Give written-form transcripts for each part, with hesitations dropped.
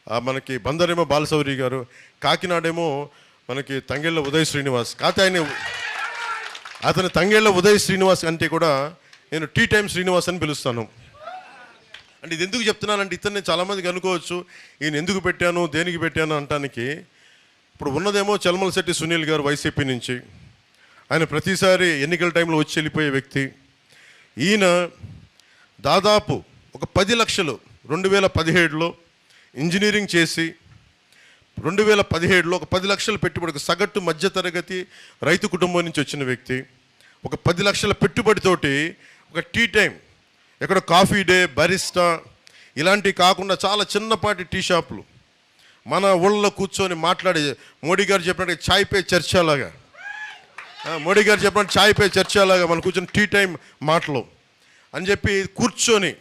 మనకి బందరేమో బాలశౌరి గారు, కాకినాడేమో మనకి తంగెళ్ళ ఉదయ్ శ్రీనివాస్. కాకపోతే అతని తంగెళ్ళ ఉదయ్ శ్రీనివాస్ అంటే కూడా నేను టీ టైమ్ శ్రీనివాస్ అని పిలుస్తాను. అంటే ఇది ఎందుకు చెప్తున్నానంటే ఇతన్ని చాలామందికి అనుకోవచ్చు ఈయన ఎందుకు పెట్టాను, దేనికి పెట్టాను అంటానికి. ఇప్పుడు ఉన్నదేమో చలమలశెట్టి సునీల్ గారు వైసీపీ నుంచి. ఆయన ప్రతిసారి ఎన్నికల టైంలో వచ్చి వెళ్ళిపోయే వ్యక్తి. ఈయన దాదాపు ఒక 10 లక్షలు 2017లో ఇంజనీరింగ్ చేసి 2017లో ఒక 10 లక్షల పెట్టుబడి, సగటు మధ్యతరగతి రైతు కుటుంబం నుంచి వచ్చిన వ్యక్తి. ఒక 10 లక్షల పెట్టుబడితోటి ఒక టీ టైం, ఎక్కడ కాఫీ డే, బరిస్టా ఇలాంటివి కాకుండా చాలా చిన్నపాటి టీ షాపులు మన ఊళ్ళలో కూర్చొని మాట్లాడే, మోడీ గారు చెప్పినట్టు చాయ్ పే చర్చలాగా, మోడీ గారు చెప్పినట్టు చాయ్ పే చర్చలాగా మనం కూర్చొని టీ టైం మాటలు అని చెప్పి కూర్చొని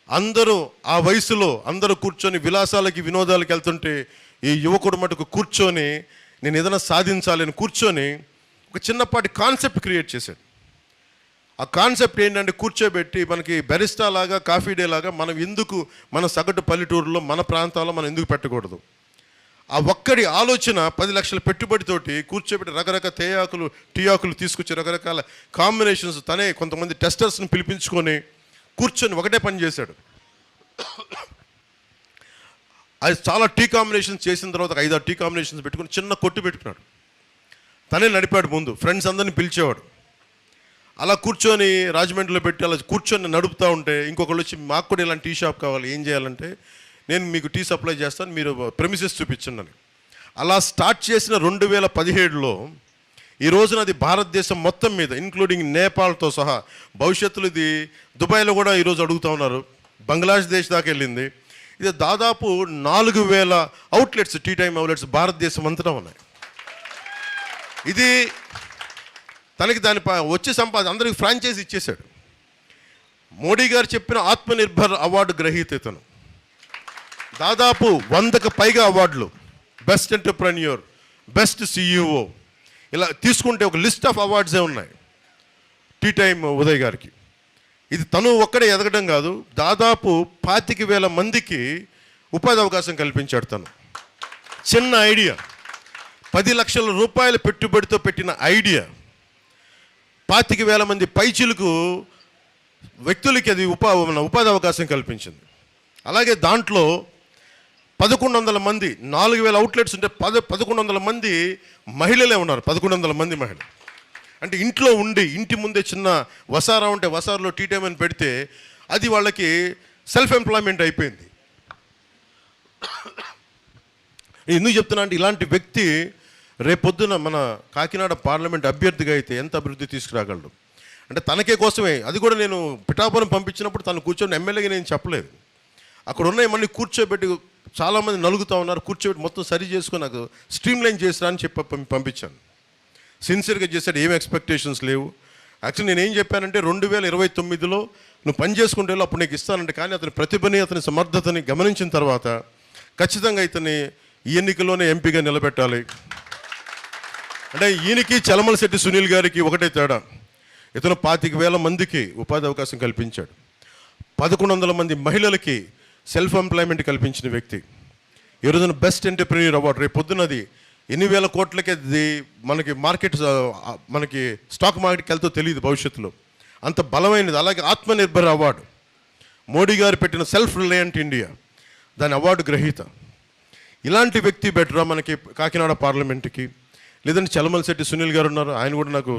అందరూ ఆ వయసులో అందరూ కూర్చొని విలాసాలకి వినోదాలకి వెళ్తుంటే ఈ యువకుడు మటుకు కూర్చొని నేను ఏదైనా సాధించాలని కూర్చొని ఒక చిన్నపాటి కాన్సెప్ట్ క్రియేట్ చేశాడు. ఆ కాన్సెప్ట్ ఏంటంటే కూర్చోబెట్టి మనకి బెరిస్టా లాగా, కాఫీ డే లాగా మనం ఎందుకు మన సగటు పల్లెటూరులో మన ప్రాంతాల్లో మనం ఎందుకు పెట్టకూడదు. ఆ ఒక్కడి ఆలోచన 10 లక్షల పెట్టుబడితోటి కూర్చోబెట్టి రకరకాల తేయాకులు, టీ ఆకులు తీసుకొచ్చి రకరకాల కాంబినేషన్స్ తనే కొంతమంది టెస్టర్స్ని పిలిపించుకొని కూర్చొని ఒకటే పని చేశాడు. అది చాలా టీ కాంబినేషన్స్ చేసిన తర్వాత 5-6 టీ కాంబినేషన్స్ పెట్టుకుని చిన్న కొట్టు పెట్టుకున్నాడు. తనే నడిపాడు ముందు, ఫ్రెండ్స్ అందరిని పిలిచేవాడు. అలా కూర్చొని రాజమండ్రిలో పెట్టి అలా కూర్చొని నడుపుతూ ఉంటే ఇంకొకళ్ళు వచ్చి మాకు కూడా ఇలాంటి టీ షాప్ కావాలి, ఏం చేయాలంటే నేను మీకు టీ సప్లై చేస్తాను, మీరు ప్రెమిసెస్ చూపించండి అని. అలా స్టార్ట్ చేసిన 2017లో ఈ రోజున అది భారతదేశం మొత్తం మీద ఇంక్లూడింగ్ నేపాల్తో సహా, భవిష్యత్తులో ఇది దుబాయ్లో కూడా ఈరోజు అడుగుతూ ఉన్నారు, బంగ్లాదేశ్ దాకా వెళ్ళింది. ఇది దాదాపు 4000 అవుట్లెట్స్, టీ టైమ్ అవుట్లెట్స్ భారతదేశం అంతటా ఉన్నాయి. ఇది తనకి దాని వచ్చే అందరికి ఫ్రాంచైజ్ ఇచ్చేశాడు. మోడీ గారు చెప్పిన ఆత్మనిర్భర్ అవార్డు గ్రహీత ఇతను. దాదాపు 100కు పైగా అవార్డులు, బెస్ట్ ఎంటర్ప్రెన్యూర్, బెస్ట్ సిఇఓ, ఇలా తీసుకుంటే ఒక లిస్ట్ ఆఫ్ అవార్డ్సే ఉన్నాయి టీ టైమ్ ఉదయ్ గారికి. ఇది తను ఒక్కడే ఎదగడం కాదు, దాదాపు 25,000 మందికి ఉపాధి అవకాశం కల్పించాడు తను. చిన్న ఐడియా, 10 లక్షల రూపాయల పెట్టుబడితో పెట్టిన ఐడియా 25,000 మంది పైచిలకు వ్యక్తులకి అది ఉపాధి అవకాశం కల్పించింది. అలాగే దాంట్లో 1100 మంది, 4000 అవుట్లెట్స్ ఉంటే 1100 మంది మహిళలే ఉన్నారు. 1100 మంది మహిళలు అంటే ఇంట్లో ఉండి, ఇంటి ముందే చిన్న వసారా ఉంటే వసారాలో టీ టైం అని పెడితే అది వాళ్ళకి సెల్ఫ్ ఎంప్లాయ్మెంట్ అయిపోయింది. ఎందుకు చెప్తున్నా అంటే ఇలాంటి వ్యక్తి రేపొద్దున మన కాకినాడ పార్లమెంట్ అభ్యర్థిగా అయితే ఎంత అభివృద్ధి తీసుకురాగలడు అంటే తనకే కోసమే. అది కూడా నేను పిఠాపురం పంపించినప్పుడు తను కూర్చొని ఎమ్మెల్యేగా నేను చెప్పలేదు. అక్కడ ఉన్నాయి మళ్ళీ కూర్చోబెట్టి చాలామంది నలుగుతూ ఉన్నారు, కూర్చోబెట్టి మొత్తం సరి చేసుకొని నాకు స్ట్రీమ్లైన్ చేసిరా అని చెప్పి పంపించాను. సిన్సియర్గా చేశాడు, ఏం ఎక్స్పెక్టేషన్స్ లేవు. యాక్చువల్లీ నేను ఏం చెప్పానంటే 2029లో నువ్వు పని చేసుకుంటే అప్పుడు నీకు ఇస్తానంటే, కానీ అతని ప్రతిభని, అతని సమర్థతని గమనించిన తర్వాత ఖచ్చితంగా ఇతన్ని ఈ ఎన్నికల్లోనే ఎంపీగా నిలబెట్టాలి. అంటే ఈయనకి చలమలశెట్టి సునీల్ గారికి ఒకటే తేడా, ఇతను 25,000 మందికి ఉపాధి అవకాశం కల్పించాడు, 1100 మంది మహిళలకి సెల్ఫ్ ఎంప్లాయ్మెంట్ కల్పించిన వ్యక్తి. ఈ రోజున బెస్ట్ ఎంటర్ప్రెన్యూర్ అవార్డు రేపు పొద్దున్నది ఎన్ని వేల కోట్లకి అది మనకి మార్కెట్, మనకి స్టాక్ మార్కెట్కి వెళ్తే తెలియదు భవిష్యత్తులో, అంత బలమైనది. అలాగే ఆత్మనిర్భర్ అవార్డు మోడీ గారు పెట్టిన సెల్ఫ్ రిలయంట్ ఇండియా, దాని అవార్డు గ్రహీత. ఇలాంటి వ్యక్తి బెటరా మనకి కాకినాడ పార్లమెంట్కి? లేదంటే చలమలశెట్టి సునీల్ గారు ఉన్నారు, ఆయన కూడా నాకు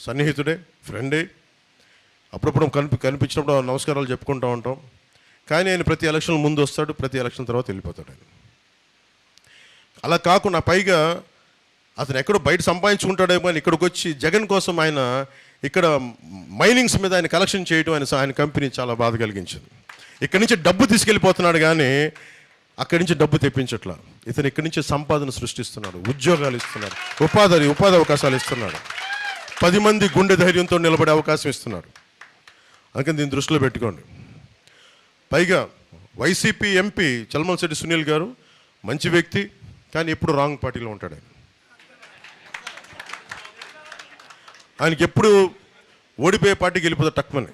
సన్నిహితుడే, ఫ్రెండే. అప్పుడప్పుడు కనిపించినప్పుడు నమస్కారాలు చెప్పుకుంటూ ఉంటాం. కానీ ఆయన ప్రతి ఎలక్షన్ ముందు వస్తాడు, ప్రతి ఎలక్షన్ తర్వాత వెళ్ళిపోతాడు ఆయన. అలా కాకుండా పైగా అతను ఎక్కడో బయట సంపాదించుకుంటాడేమో అని ఇక్కడికి వచ్చి జగన్ కోసం ఆయన ఇక్కడ మైనింగ్స్ మీద ఆయన కలెక్షన్ చేయడం ఆయన కంపెనీ చాలా బాధ కలిగించింది. ఇక్కడి నుంచి డబ్బు తీసుకెళ్ళిపోతున్నాడు కానీ అక్కడి నుంచి డబ్బు తెప్పించట్లా. ఇతను ఇక్కడి నుంచి సంపాదన సృష్టిస్తున్నాడు, ఉద్యోగాలు ఇస్తున్నాడు, ఉపాధి అవకాశాలు ఇస్తున్నాడు, 10 మంది గుండె ధైర్యంతో నిలబడే అవకాశం ఇస్తున్నాడు. అందుకని దీన్ని దృష్టిలో పెట్టుకోండి. పైగా వైసీపీ ఎంపీ చలమలశెట్టి సునీల్ గారు మంచి వ్యక్తి, కానీ ఎప్పుడు రాంగ్ పార్టీలో ఉంటాడు. ఆయనకి ఎప్పుడు ఓడిపోయే పార్టీకి వెళ్ళిపోతాడు టక్మని.